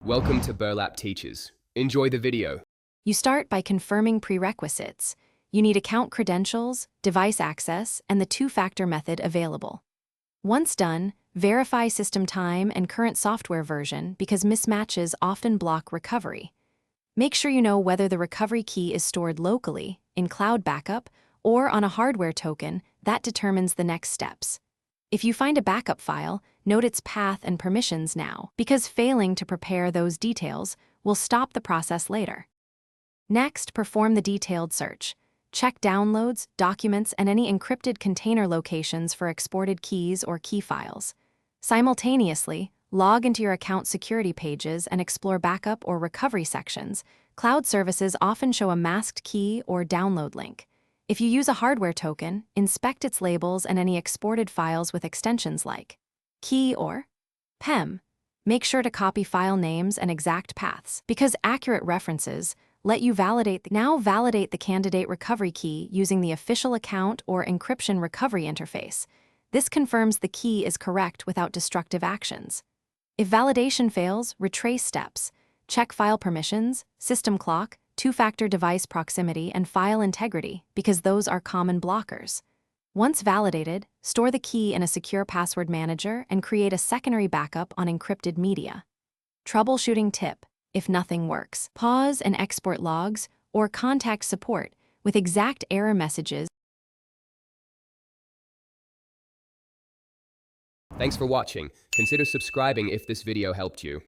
Welcome to Burlap Teachers. Enjoy the video. You start by confirming prerequisites. You need account credentials, device access, and the two-factor method available. Once done, verify system time and current software version because mismatches often block recovery. Make sure you know whether the recovery key is stored locally, in cloud backup, or on a hardware token. That determines the next steps. If you find a backup file, note its path and permissions now, because failing to prepare those details will stop the process later. Next, perform the detailed search. Check downloads, documents, and any encrypted container locations for exported keys or key files. Simultaneously, log into your account security pages and explore backup or recovery sections. Cloud services often show a masked key or download link. If you use a hardware token, inspect its labels and any exported files with extensions like key or PEM. Make sure to copy file names and exact paths, because accurate references let you validate the candidate recovery key using the official account or encryption recovery interface. This confirms the key is correct without destructive actions. If validation fails, retrace steps. Check file permissions, system clock, two-factor device proximity, and file integrity, because those are common blockers. Once validated, store the key in a secure password manager and create a secondary backup on encrypted media. Troubleshooting tip: if nothing works, pause and export logs or contact support with exact error messages. Thanks for watching. Consider subscribing if this video helped you.